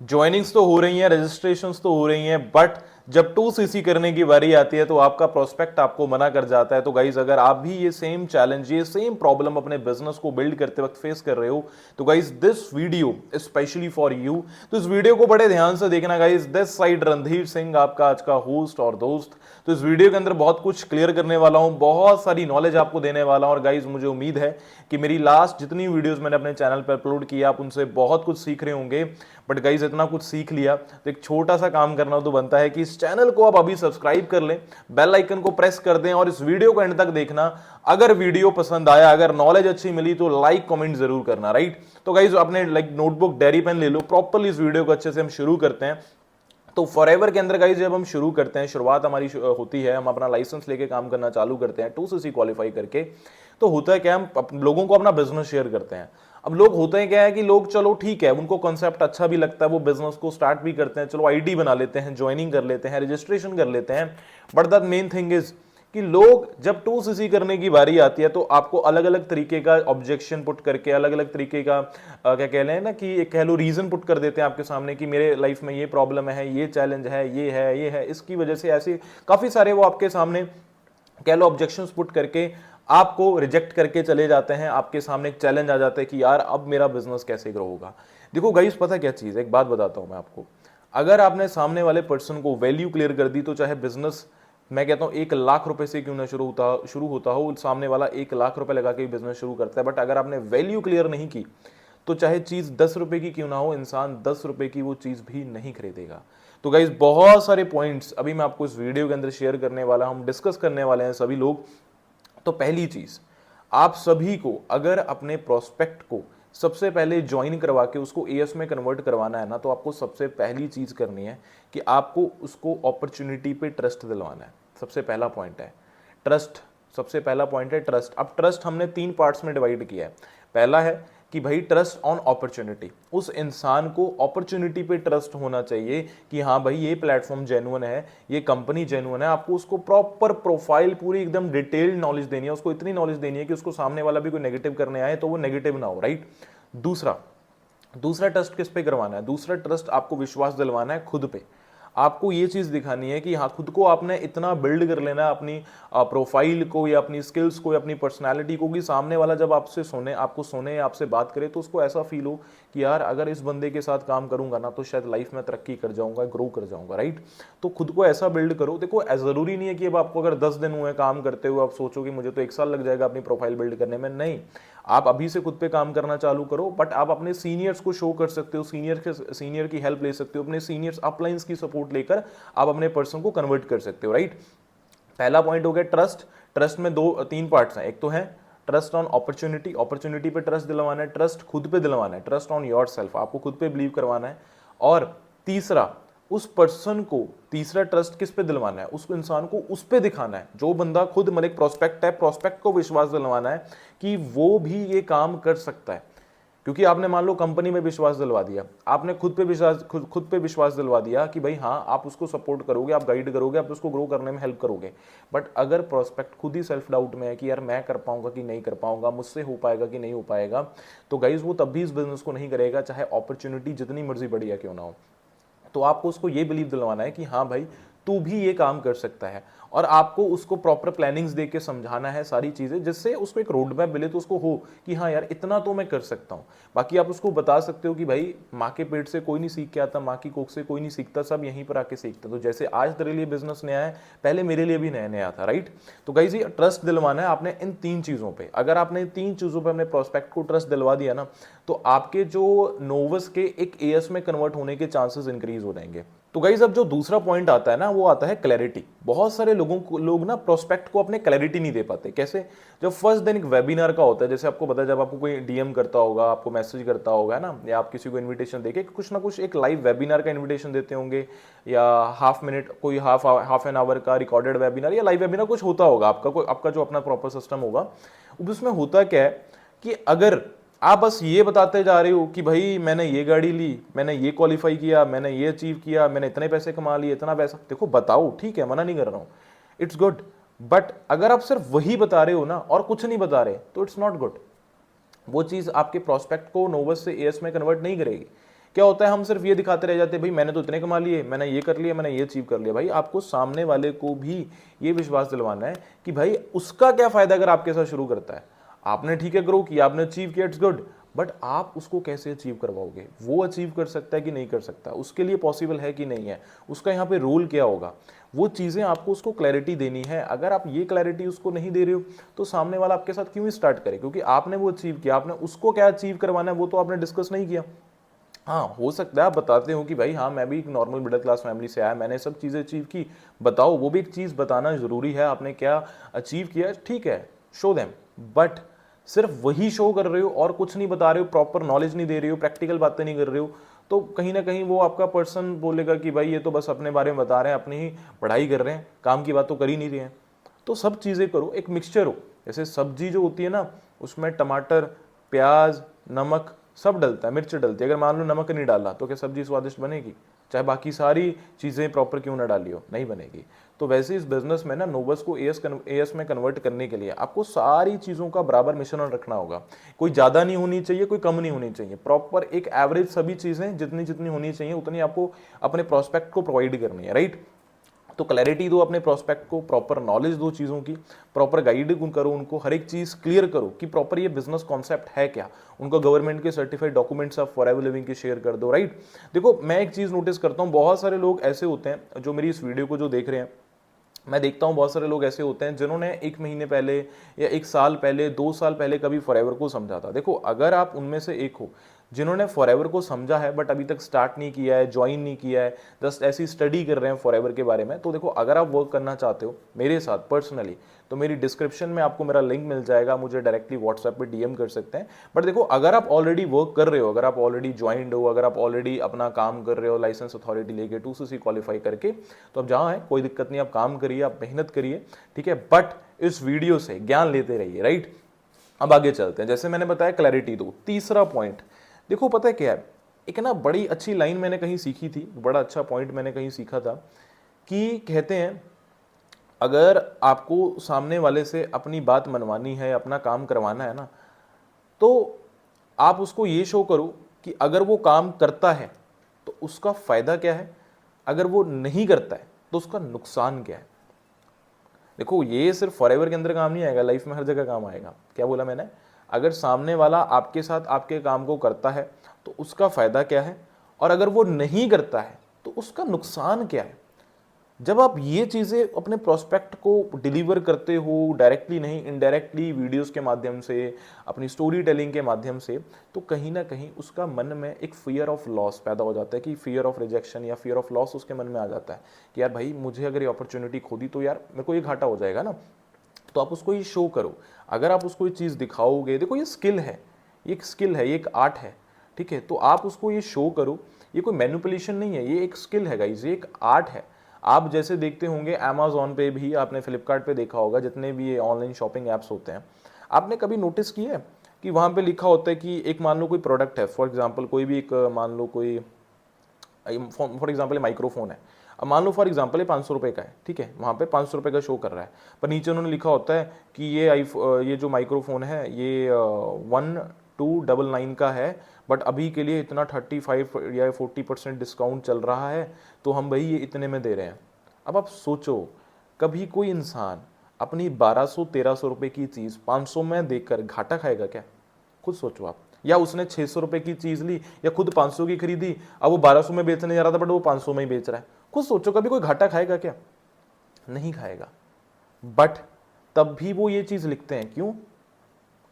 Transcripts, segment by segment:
Joinings तो हो रही हैं, रजिस्ट्रेशंस तो हो रही हैं, बट जब 2cc करने की बारी आती है तो आपका प्रोस्पेक्ट आपको मना कर जाता है। तो गाइज अगर आप भी ये सेम चैलेंज, ये सेम प्रॉब्लम अपने बिजनेस को बिल्ड करते वक्त फेस कर रहे हो, तो guys this video specially for you. तो इस वीडियो को बड़े ध्यान से देखना guys. This side Randhir Singh, आपका आज का होस्ट और दोस्त। तो इस वीडियो के अंदर बहुत कुछ क्लियर करने वाला हूं, बहुत सारी नॉलेज आपको देने वाला हूं। और गाइज मुझे उम्मीद है कि मेरी लास्ट जितनी वीडियोस मैंने अपने चैनल पर अपलोड की, आप उनसे बहुत कुछ सीख रहे होंगे। बट गाइज इतना कुछ सीख लिया तो एक छोटा सा काम करना तो बनता है कि इस चैनल को आप अभी सब्सक्राइब कर लें, बेल आइकन को प्रेस कर दें और इस वीडियो को एंड तक देखना। अगर वीडियो पसंद आया, अगर नॉलेज अच्छी मिली तो लाइक कमेंट जरूर करना, राइट। तो गाइज अपने नोटबुक डायरी पेन ले लो, प्रॉपरली इस वीडियो को अच्छे से हम शुरू करते हैं। तो फॉरएवर के अंदर गाइज जब हम शुरू करते हैं, शुरुआत हमारी होती है, हम अपना लाइसेंस लेके काम करना चालू करते हैं 2cc क्वालिफाई करके। तो होता है क्या, हम लोगों को अपना बिजनेस शेयर करते हैं। अब लोग होते हैं क्या है कि लोग चलो ठीक है, उनको कॉन्सेप्ट अच्छा भी लगता है, वो बिजनेस को स्टार्ट भी करते हैं, चलो आईडी बना लेते हैं, ज्वाइनिंग कर लेते हैं, रजिस्ट्रेशन कर लेते हैं। But the main thing is कि लोग जब 2cc करने की बारी आती है तो आपको अलग अलग तरीके का ऑब्जेक्शन पुट करके, अलग अलग तरीके का क्या कह रहे हैं ना कि एक कह लो रीजन पुट कर देते हैं आपके सामने कि मेरे लाइफ में ये प्रॉब्लम है, ये चैलेंज है, ये है, इसकी वजह से ऐसे काफी सारे वो आपके सामने कह लो ऑब्जेक्शंस पुट करके आपको रिजेक्ट करके चले जाते हैं। आपके सामने एक चैलेंज आ जाता है कि यार अब मेरा बिजनेस कैसे ग्रो होगा। देखो गाइस, पता क्या चीज, एक बात बताता हूं मैं आपको। अगर आपने सामने वाले पर्सन को वैल्यू क्लियर कर दी तो चाहे बिजनेस, मैं कहता हूं 1 लाख रुपए से क्यों ना शुरू होता हो, सामने वाला 1 लाख रुपए लगा के बिजनेस शुरू करता है। बट अगर आपने वैल्यू क्लियर नहीं की तो चाहे चीज 10 रुपए की क्यों ना हो, इंसान 10 रुपए की वो चीज भी नहीं खरीदेगा। तो गाइज बहुत सारे पॉइंट्स अभी मैं आपको इस वीडियो के अंदर शेयर करने वाला, हम डिस्कस करने वाले हैं सभी लोग। तो पहली चीज, आप सभी को अगर अपने प्रोस्पेक्ट को सबसे पहले ज्वाइन करवा के उसको एएस में कन्वर्ट करवाना है ना, तो आपको सबसे पहली चीज करनी है कि आपको उसको अपॉर्चुनिटी पे ट्रस्ट दिलवाना है। सबसे पहला पॉइंट है ट्रस्ट। सबसे पहला पॉइंट है ट्रस्ट। अब ट्रस्ट हमने 3 पार्ट्स में डिवाइड किया है। पहला है कि भाई ट्रस्ट ऑन अपॉर्चुनिटी, उस इंसान को अपॉर्चुनिटी पे ट्रस्ट होना चाहिए कि हाँ भाई ये प्लेटफॉर्म जेन्युइन है, ये कंपनी जेन्युइन है। आपको उसको प्रॉपर प्रोफाइल पूरी एकदम डिटेल्ड नॉलेज देनी है, उसको इतनी नॉलेज देनी है कि उसको सामने वाला भी कोई नेगेटिव करने आए तो वो नेगेटिव ना हो, राइट। दूसरा दूसरा ट्रस्ट किस पे करवाना है? दूसरा ट्रस्ट आपको विश्वास दिलवाना है खुद पे। आपको ये चीज दिखानी है कि हाँ, खुद को आपने इतना बिल्ड कर लेना है, अपनी प्रोफाइल को या अपनी स्किल्स को या अपनी पर्सनालिटी को, कि सामने वाला जब आपसे सुने, आपको सुने, आपसे बात करे तो उसको ऐसा फील हो कि यार अगर इस बंदे के साथ काम करूंगा ना तो शायद लाइफ में तरक्की कर जाऊंगा, ग्रो कर जाऊंगा, राइट। तो खुद को ऐसा बिल्ड करो। देखो जरूरी नहीं है कि अब आपको अगर 10 दिन हुए काम करते हुए आप सोचो कि मुझे तो 1 साल लग जाएगा अपनी प्रोफाइल बिल्ड करने में। नहीं, आप अभी से खुद पे काम करना चालू करो। बट आप अपने सीनियर्स को शो कर सकते हो, सीनियर की हेल्प ले सकते हो, अपने सीनियर्स अपलाइंस की सपोर्ट लेकर आप अपने पर्सन को कन्वर्ट कर सकते हो, राइट। पहला पॉइंट हो गया ट्रस्ट। ट्रस्ट में 3 पार्ट्स हैं। एक तो है ट्रस्ट ऑन अपॉर्चुनिटी, अपॉर्चुनिटी पे ट्रस्ट दिलवाना है। ट्रस्ट खुद पे दिलवाना है, ट्रस्ट ऑन योर सेल्फ, आपको खुद पे बिलीव करवाना है। और तीसरा, उस पर्सन को, तीसरा ट्रस्ट किस पे दिलवाना है? उस इंसान को उस पे दिखाना है जो बंदा खुद, मतलब एक प्रोस्पेक्ट है, प्रोस्पेक्ट को विश्वास दिलवाना है कि वो भी ये काम कर सकता है। क्योंकि आपने मान लो कंपनी में विश्वास दिलवा दिया, आपने खुद पे विश्वास दिलवा दिया कि भाई हाँ आप उसको सपोर्ट करोगे, आप गाइड करोगे, आप उसको ग्रो करने में हेल्प करोगे। बट अगर प्रोस्पेक्ट खुद ही सेल्फ डाउट में है कि यार मैं कर पाऊंगा कि नहीं कर पाऊंगा, मुझसे हो पाएगा कि नहीं हो पाएगा, तो गाइज वो तब भी इस बिजनेस को नहीं करेगा, चाहे अपॉर्चुनिटी जितनी मर्जी बढ़िया क्यों ना हो। तो आपको उसको ये बिलीव दिलवाना है कि हाँ भाई तू भी ये काम कर सकता है। और आपको उसको प्रॉपर प्लानिंग्स दे के समझाना है सारी चीजें, जिससे उसको एक रोड मैप मिले तो उसको हो कि हाँ यार इतना तो मैं कर सकता हूँ। बाकी आप उसको बता सकते हो कि भाई माँ के पेट से कोई नहीं सीख के आता, माँ की कोख से कोई नहीं सीखता, सब यहीं पर आके सीखता। तो जैसे आज तेरे लिए बिजनेस नया है, पहले मेरे लिए भी नया नया था, राइट। तो गाइस ये ट्रस्ट दिलवाना है आपने इन 3 चीजों पे। अगर आपने इन 3 चीजों पे अपने प्रोस्पेक्ट को ट्रस्ट दिलवा दिया ना, तो आपके जो नोवस के एक एएस में कन्वर्ट होने के चांसेस इंक्रीज हो जाएंगे। तो गाइज अब जो दूसरा पॉइंट आता है ना, वो आता है क्लैरिटी। बहुत सारे लोग ना प्रोस्पेक्ट को अपने क्लैरिटी नहीं दे पाते। कैसे? जब फर्स्ट दिन एक वेबिनार का होता है, जैसे आपको पता है जब आपको कोई डीएम करता होगा, आपको मैसेज करता होगा ना, या आप किसी को इनविटेशन देके कुछ ना कुछ एक लाइव वेबिनार का इनविटेशन देते होंगे, या हाफ मिनट कोई हाफ एन आवर का रिकॉर्डेड वेबिनार या लाइव वेबिनार कुछ होता होगा आपका जो अपना प्रॉपर सिस्टम होगा। उसमें होता क्या है कि अगर आप बस ये बताते जा रहे हो कि भाई मैंने ये गाड़ी ली, मैंने ये क्वालिफाई किया, मैंने ये अचीव किया, मैंने इतने पैसे कमा लिए, इतना पैसा, देखो बताओ, ठीक है, मना नहीं कर रहा हूं, इट्स गुड। बट अगर आप सिर्फ वही बता रहे हो ना और कुछ नहीं बता रहे तो इट्स नॉट गुड। वो चीज आपके प्रोस्पेक्ट को नोवस से एएस में कन्वर्ट नहीं करेगी। क्या होता है, हम सिर्फ ये दिखाते रह जाते हैं भाई मैंने तो इतने कमा लिए, मैंने ये कर लिया, मैंने ये अचीव कर लिया। भाई आपको सामने वाले को भी ये विश्वास दिलवाना है कि भाई उसका क्या फायदा अगर आपके साथ शुरू करता है। आपने ठीक है ग्रो किया, आपने अचीव किया, इट्स गुड, बट आप उसको कैसे अचीव करवाओगे, वो अचीव कर सकता है कि नहीं कर सकता, उसके लिए पॉसिबल है कि नहीं है, उसका यहाँ पे रोल क्या होगा, वो चीज़ें आपको उसको क्लैरिटी देनी है। अगर आप ये क्लैरिटी उसको नहीं दे रहे हो तो सामने वाला आपके साथ क्यों स्टार्ट करे, क्योंकि आपने वो अचीव किया, आपने उसको क्या अचीव करवाना है वो तो आपने डिस्कस नहीं किया। हाँ हो सकता है आप बताते हो कि भाई हाँ मैं भी एक नॉर्मल मिडिल क्लास फैमिली से आया, मैंने सब चीज़ें अचीव की, बताओ, वो भी एक चीज़ बताना ज़रूरी है, आपने क्या अचीव किया, ठीक है, शो देम। बट सिर्फ वही शो कर रहे हो और कुछ नहीं बता रहे हो, प्रॉपर नॉलेज नहीं दे रहे हो, प्रैक्टिकल बातें नहीं कर रहे हो, तो कहीं ना कहीं वो आपका पर्सन बोलेगा कि भाई ये तो बस अपने बारे में बता रहे हैं, अपनी ही पढ़ाई कर रहे हैं, काम की बात तो कर ही नहीं रहे हैं। तो सब चीज़ें करो, एक मिक्सचर हो। जैसे सब्जी जो होती है ना, उसमें टमाटर, प्याज, नमक सब डलता है, मिर्च डलती है, अगर मान लो नमक नहीं डाला तो क्या सब्जी स्वादिष्ट बनेगी? चाहे बाकी सारी चीज़ें प्रॉपर क्यों ना डाली हो, नहीं बनेगी। तो वैसे इस बिजनेस में ना नोबस को एएस में कन्वर्ट करने के लिए आपको सारी चीज़ों का बराबर मिश्रण रखना होगा। कोई ज़्यादा नहीं होनी चाहिए, कोई कम नहीं होनी चाहिए, प्रॉपर एक एवरेज सभी चीज़ें जितनी जितनी होनी चाहिए उतनी आपको अपने प्रोस्पेक्ट को प्रोवाइड करनी है, राइट। तो क्लैरिटी दो अपने प्रोस्पेक्ट को, प्रॉपर नॉलेज दो चीज़ों की, प्रॉपर गाइड करो उनको, हर एक चीज़ क्लियर करो कि प्रॉपर ये बिजनेस कॉन्सेप्ट है क्या, उनको गवर्नमेंट के certified documents of forever living के शेयर कर दो, राइट। देखो मैं एक चीज़ नोटिस करता हूँ, बहुत सारे लोग ऐसे होते हैं जो मेरी इस वीडियो को जो देख रहे हैं, मैं देखता हूँ बहुत सारे लोग ऐसे होते हैं जिन्होंने 1 महीने पहले या 1 साल पहले 2 साल पहले कभी फॉरएवर को समझा था। देखो अगर आप उनमें से एक हो जिन्होंने फॉरएवर को समझा है बट अभी तक स्टार्ट नहीं किया है, ज्वाइन नहीं किया है, जस्ट ऐसी स्टडी कर रहे हैं फॉरएवर के बारे में, तो देखो अगर आप वर्क करना चाहते हो मेरे साथ पर्सनली तो मेरी डिस्क्रिप्शन में आपको मेरा लिंक मिल जाएगा, मुझे डायरेक्टली व्हाट्सएप पे डीएम कर सकते हैं। बट देखो अगर आप ऑलरेडी वर्क कर रहे हो, अगर आप ऑलरेडी ज्वाइंड हो, अगर आप ऑलरेडी अपना काम कर रहे हो लाइसेंस अथॉरिटी लेके 2CC क्वालिफाई करके, तो अब जहाँ है कोई दिक्कत नहीं, आप काम करिए, आप मेहनत करिए, ठीक है, बट इस वीडियो से ज्ञान लेते रहिए, राइट। अब आगे चलते हैं, जैसे मैंने बताया क्लैरिटी दो। तीसरा पॉइंट देखो पता है क्या है, एक ना बड़ी अच्छी लाइन मैंने कहीं सीखी थी, बड़ा अच्छा पॉइंट मैंने कहीं सीखा था कि कहते हैं अगर आपको सामने वाले से अपनी बात मनवानी है, अपना काम करवाना है ना, तो आप उसको ये शो करो कि अगर वो काम करता है तो उसका फायदा क्या है, अगर वो नहीं करता है तो उसका नुकसान क्या है। देखो ये सिर्फ फॉरएवर के अंदर काम नहीं आएगा, लाइफ में हर जगह काम आएगा। क्या बोला मैंने, अगर सामने वाला आपके साथ आपके काम को करता है तो उसका फायदा क्या है, और अगर वो नहीं करता है तो उसका नुकसान क्या है। जब आप ये चीज़ें अपने प्रोस्पेक्ट को डिलीवर करते हो, डायरेक्टली नहीं इनडायरेक्टली वीडियोस के माध्यम से, अपनी स्टोरी टेलिंग के माध्यम से, तो कहीं ना कहीं उसका मन में एक फियर ऑफ लॉस पैदा हो जाता है, कि फियर ऑफ रिजेक्शन या फियर ऑफ लॉस उसके मन में आ जाता है कि यार भाई मुझे अगर ये अपॉर्चुनिटी खोदी तो यार मेरे को ये घाटा हो जाएगा ना। तो आप उसको ये शो करो, अगर आप उसको ये चीज़ दिखाओगे, देखो ये स्किल है, ये एक स्किल है, ये एक आर्ट है, ठीक है, तो आप उसको ये शो करो, ये कोई मैनिपुलेशन नहीं है, ये एक स्किल है गाइस, ये एक आर्ट है। आप जैसे देखते होंगे अमेजोन पे भी, आपने फ्लिपकार्ट पे देखा होगा, जितने भी ये ऑनलाइन शॉपिंग ऐप्स होते हैं, आपने कभी नोटिस किया है कि वहाँ पे लिखा होता है कि एक मान लो कोई प्रोडक्ट है, फॉर एग्जांपल कोई भी एक मान लो कोई फॉर एग्जांपल माइक्रोफोन है, अब मान लो फॉर एग्जांपल ये 500 रुपये का है, ठीक है, वहाँ पे 500 रुपये का शो कर रहा है, पर नीचे उन्होंने लिखा होता है कि ये जो माइक्रोफोन है ये 1299 का है, बट अभी के लिए इतना 35 या 40% डिस्काउंट चल रहा है, तो हम भाई ये इतने में दे रहे हैं। अब आप सोचो, कभी कोई इंसान अपनी 1200-1300 रुपये की चीज़ 500 में देकर घाटा खाएगा क्या? खुद सोचो आप। या उसने 600 रुपये की चीज़ ली या खुद 500 की खरीदी, अब वो 1200 में बेचने जा रहा था बट वो 500 में ही बेच रहा है, खुद सोचो कभी कोई घाटा खाएगा क्या? नहीं खाएगा। बट तब भी वो ये चीज़ लिखते हैं, क्यों?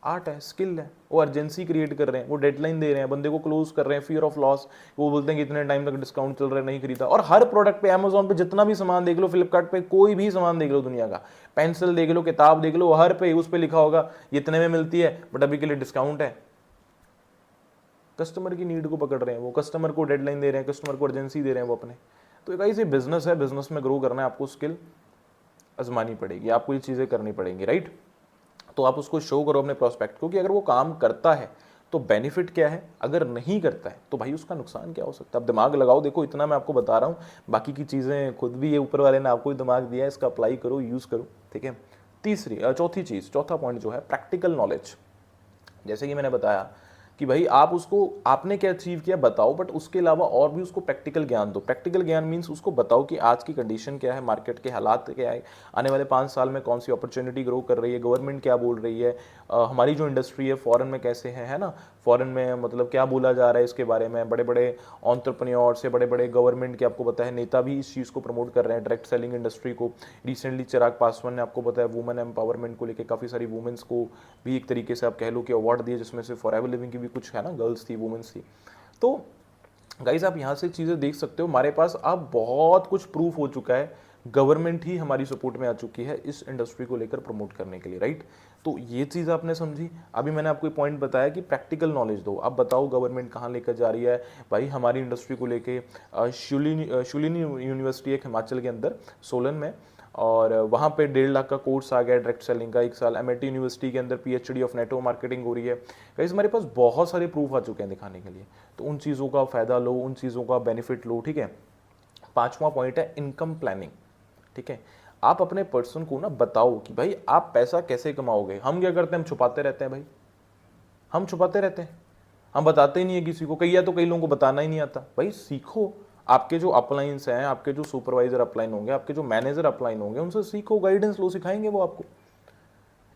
आर्ट है, स्किल है, वो अर्जेंसी क्रिएट कर रहे हैं, वो डेडलाइन दे रहे हैं, बंदे को क्लोज कर रहे हैं, फियर ऑफ लॉस, वो बोलते हैं कि इतने टाइम तक डिस्काउंट चल रहा है, नहीं खरीदा। और हर प्रोडक्ट पे, अमेजोन पे जितना भी सामान देख लो, फ्लिपकार्ट पे कोई भी सामान देख लो दुनिया का, पेंसिल देख लो, किताब देख लो, हर पे उस पे लिखा होगा ये इतने में मिलती है बट अभी के लिए डिस्काउंट है। कस्टमर की नीड को पकड़ रहे हैं, वो कस्टमर को डेडलाइन दे रहे हैं, कस्टमर को अर्जेंसी दे रहे हैं वो अपने। तो गाइस ये बिजनेस है, बिजनेस में ग्रो करना है, आपको स्किल आजमानी पड़ेगी, आपको ये चीज़ें करनी पड़ेंगी, राइट। तो आप उसको शो करो अपने प्रोस्पेक्ट को कि अगर वो काम करता है तो बेनिफिट क्या है, अगर नहीं करता है तो भाई उसका नुकसान क्या हो सकता है। अब दिमाग लगाओ, देखो इतना मैं आपको बता रहा हूँ, बाकी की चीज़ें खुद भी ये ऊपर वाले ने आपको ही दिमाग दिया है, इसका अप्लाई करो, यूज़ करो, ठीक है। चौथा पॉइंट जो है प्रैक्टिकल नॉलेज। जैसे कि मैंने बताया कि भाई आप उसको, आपने क्या अचीव किया बताओ, बट उसके अलावा और भी उसको प्रैक्टिकल ज्ञान दो। प्रैक्टिकल ज्ञान मीन्स उसको बताओ कि आज की कंडीशन क्या है, मार्केट के हालात क्या है, आने वाले 5 साल में कौन सी अपॉर्चुनिटी ग्रो कर रही है, गवर्नमेंट क्या बोल रही है, हमारी जो इंडस्ट्री है फॉरेन में कैसे है ना, फॉरेन में मतलब क्या बोला जा रहा है इसके बारे में। बड़े बड़े ऑन्टरप्रन्योर से बड़े बड़े गवर्नमेंट के आपको पता है नेता भी इस चीज़ को प्रमोट कर रहे हैं, डायरेक्ट सेलिंग इंडस्ट्री को। रिसेंटली चिराग पासवान ने आपको पता है वुमेन एम्पावरमेंट को लेकर काफ़ी सारी वुमेन्स को भी एक तरीके से आप कह लो कि अवार्ड दिए, जिसमें से फॉर एवर लिविंग की भी कुछ है ना, गर्ल्स थी, वुमेन्स थी। तो गाइज आप यहाँ से चीज़ें देख सकते हो, हमारे पास अब बहुत कुछ प्रूफ हो चुका है, गवर्नमेंट ही हमारी सपोर्ट में आ चुकी है इस इंडस्ट्री को लेकर प्रमोट करने के लिए, राइट। तो ये चीज़ आपने समझी। अभी मैंने आपको एक पॉइंट बताया कि प्रैक्टिकल नॉलेज दो। अब बताओ गवर्नमेंट कहाँ लेकर जा रही है भाई हमारी इंडस्ट्री को लेके। शुलिनी यूनिवर्सिटी एक हिमाचल के अंदर सोलन में, और वहाँ पे 1.5 लाख का कोर्स आ गया डायरेक्ट सेलिंग का 1 साल। एमआईटी यूनिवर्सिटी के अंदर पीएचडी ऑफ नेटवर्क मार्केटिंग हो रही है। गाइस हमारे पास बहुत सारे प्रूफ आ चुके हैं दिखाने के लिए, तो उन चीज़ों का फ़ायदा लो, उन चीज़ों का बेनिफिट लो, ठीक है। 5वां पॉइंट है इनकम प्लानिंग, ठीक है। आप अपने पर्सन को ना बताओ कि भाई आप पैसा कैसे कमाओगे। हम क्या करते हैं, हम छुपाते रहते हैं भाई, हम छुपाते रहते हैं, हम बताते ही नहीं है किसी को। तो कई लोगों को बताना ही नहीं आता। भाई सीखो, आपके जो अपलाइंस हैं, आपके जो सुपरवाइजर अपलाइन होंगे, आपके जो मैनेजर अपलाइन होंगे, उनसे सीखो, गाइडेंस लो, सिखाएंगे वो आपको।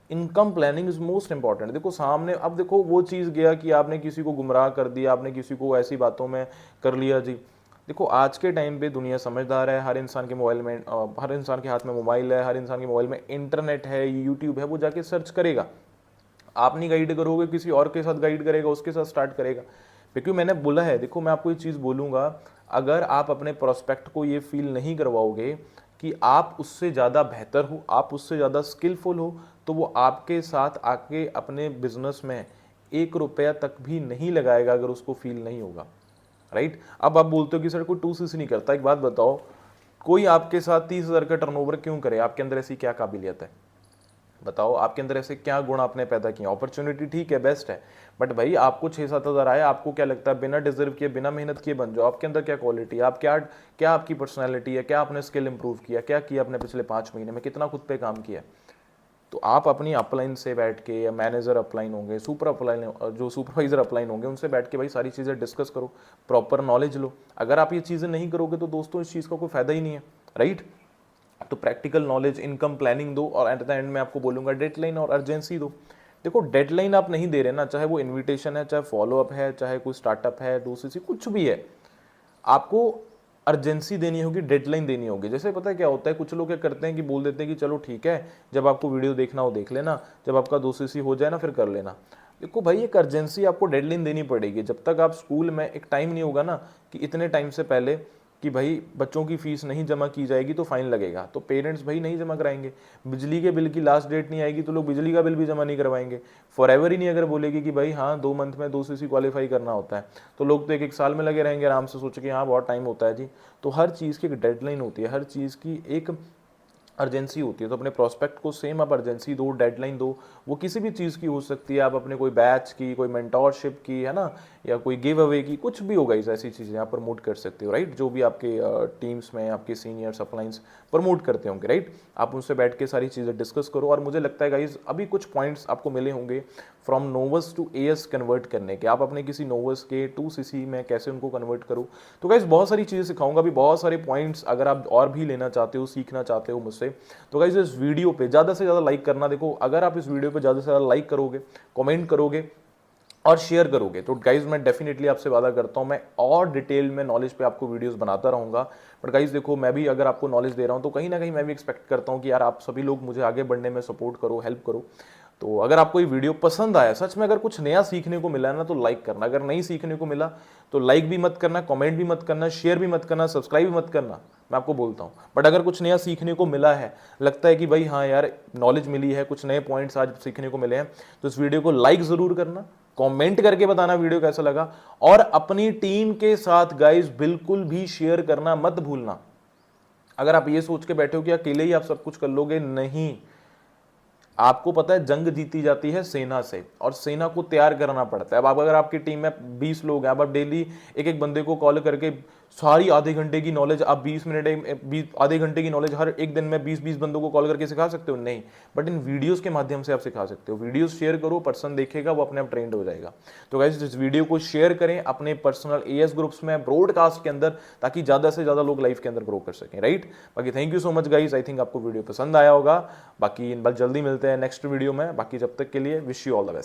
Income planning is most important. देखो सामने, अब देखो वो चीज़ गया कि आपने किसी को गुमराह कर दिया, आपने किसी को ऐसी बातों में कर लिया जी। देखो आज के टाइम पे दुनिया समझदार है, हर इंसान के मोबाइल में हर इंसान के हाथ में मोबाइल है, हर इंसान के मोबाइल में इंटरनेट है, यूट्यूब है, वो जाके सर्च करेगा। आप नहीं गाइड करोगे, किसी और के साथ गाइड करेगा, उसके साथ स्टार्ट करेगा। क्योंकि मैंने बोला है, देखो मैं आपको ये चीज़ बोलूँगा, अगर आप अपने प्रोस्पेक्ट को ये फील नहीं करवाओगे कि आप उससे ज़्यादा बेहतर हो, आप उससे ज़्यादा स्किलफुल हो, तो वो आपके साथ आके अपने बिजनेस में 1 रुपया तक भी नहीं लगाएगा अगर उसको फील नहीं होगा, राइट। अब आप बोलते हो कि सर कोई 2cc नहीं करता। एक बात बताओ, कोई आपके साथ 30,000 का टर्नओवर क्यों करे? आपके अंदर ऐसी क्या काबिलियत है? बताओ, आपके अंदर ऐसे क्या गुण आपने पैदा किए? अपॉर्चुनिटी ठीक है, बेस्ट है, बट भाई आपको 6-7 हज़ार आए, आपको क्या लगता है बिना डिजर्व किए, बिना मेहनत किए बन जाओ? आपके अंदर क्या क्वालिटी है? आप क्या क्या आपकी पर्सनैलिटी है? क्या आपने स्किल इंप्रूव किया? क्या किया आपने पिछले 5 महीने में? कितना खुद पे काम किया? तो आप अपनी अपलाइन से बैठ के, या मैनेजर अपलाइन होंगे, सुपर अपलाइन, जो सुपरवाइजर अपलाइन होंगे, उनसे बैठ के भाई सारी चीज़ें डिस्कस करो, प्रॉपर नॉलेज लो। अगर आप ये चीज़ें नहीं करोगे तो दोस्तों इस चीज़ का कोई फायदा ही नहीं है, राइट। तो प्रैक्टिकल नॉलेज, इनकम प्लानिंग दो, और एट द एंड में आपको बोलूंगा डेडलाइन और अर्जेंसी दो। देखो डेडलाइन आप नहीं दे रहे ना, चाहे वो इनविटेशन है, चाहे फॉलोअप है, चाहे कोई स्टार्टअप है, दूसरी कुछ भी है, आपको अर्जेंसी देनी होगी, डेडलाइन देनी होगी। जैसे पता है क्या होता है, कुछ लोग क्या करते हैं कि बोल देते हैं कि चलो ठीक है, जब आपको वीडियो देखना हो देख लेना, जब आपका 2cc हो जाए ना फिर कर लेना। देखो भाई एक अर्जेंसी आपको डेडलाइन देनी पड़ेगी। जब तक आप स्कूल में एक टाइम नहीं होगा ना कि इतने टाइम से पहले कि भाई बच्चों की फीस नहीं जमा की जाएगी तो फाइन लगेगा, तो पेरेंट्स भाई नहीं जमा कराएंगे। बिजली के बिल की लास्ट डेट नहीं आएगी तो लोग बिजली का बिल भी जमा नहीं करवाएंगे। फॉरएवर ही नहीं अगर बोलेगी कि भाई हाँ 2 मंथ में 2cc क्वालिफाई करना होता है, तो लोग तो 1-1 साल में लगे रहेंगे आराम से, सोच के हाँ बहुत टाइम होता है जी। तो हर चीज़ की एक डेडलाइन होती है, हर चीज़ की एक अर्जेंसी होती है। तो अपने प्रोस्पेक्ट को सेम आप अर्जेंसी दो, डेडलाइन दो। वो किसी भी चीज़ की हो सकती है, आप अपने कोई बैच की, कोई मेंटोरशिप की, है ना, या कोई गिव अवे की, कुछ भी होगा, इस ऐसी चीज़ें आप प्रमोट कर सकते हो, राइट। जो भी आपके टीम्स में आपके सीनियर्स अपलाइंस प्रमोट करते होंगे, राइट। आप उनसे बैठ के सारी चीज़ें डिस्कस करो। और मुझे लगता है गाइज अभी कुछ पॉइंट्स आपको मिले होंगे फ्रॉम नोवस टू एएस कन्वर्ट करने के। आप अपने किसी नोवस के 2cc में कैसे उनको कन्वर्ट करो। तो गाइज बहुत सारी चीज़ें सिखाऊंगा अभी, बहुत सारे पॉइंट्स अगर आप और भी लेना चाहते हो, सीखना चाहते हो मुझसे, तो गाइज इस वीडियो पे ज़्यादा से ज़्यादा लाइक करना। देखो अगर आप इस वीडियो पे ज़्यादा से ज़्यादा लाइक करोगे, कमेंट करोगे और शेयर करोगे, तो गाइज मैं डेफिनेटली आपसे वादा करता हूं मैं और डिटेल में नॉलेज पे आपको वीडियोस बनाता रहूंगा। बट गाइज देखो मैं भी अगर आपको नॉलेज दे रहा हूं तो कहीं ना कहीं मैं भी एक्सपेक्ट करता हूं कि यार आप सभी लोग मुझे आगे बढ़ने में सपोर्ट करो, हेल्प करो। तो अगर आपको ये वीडियो पसंद आया, सच में अगर कुछ नया सीखने को मिला है ना तो लाइक करना, अगर नहीं सीखने को मिला तो लाइक भी मत करना, कमेंट भी मत करना, शेयर भी मत करना, सब्सक्राइब भी मत करना, मैं आपको बोलता हूँ। बट अगर कुछ नया सीखने को मिला है, लगता है कि भाई हाँ यार नॉलेज मिली है, कुछ नए पॉइंट्स आज सीखने को मिले हैं, तो इस वीडियो को लाइक जरूर करना, कमेंट करके बताना वीडियो कैसा लगा, और अपनी टीम के साथ गाइस बिल्कुल भी शेयर करना मत भूलना। अगर आप ये सोच के बैठे हो कि अकेले ही आप सब कुछ कर लोगे, नहीं। आपको पता है जंग जीती जाती है सेना से, और सेना को तैयार करना पड़ता है। अब अगर आपकी टीम में 20 लोग हैं, अब आप डेली एक एक बंदे को कॉल करके सारी आधे घंटे की नॉलेज आप 20 मिनट आधे घंटे की नॉलेज हर एक दिन में 20-20 बंदों को कॉल करके सिखा सकते हो? नहीं, बट इन वीडियोस के माध्यम से आप सिखा सकते हो। वीडियोस शेयर करो, पर्सन देखेगा, वो अपने आप ट्रेंड हो जाएगा। तो गाइस इस वीडियो को शेयर करें अपने पर्सनल एएस ग्रुप्स में, ब्रॉडकास्ट के अंदर, ताकि ज्यादा से ज्यादा लोग लाइफ के अंदर ग्रो कर सकें, राइट। बाकी thank you so much guys, I think आपको वीडियो पसंद आया होगा। बाकी जल्दी मिलते हैं नेक्स्ट वीडियो में। बाकी जब तक के लिए wish you all the best.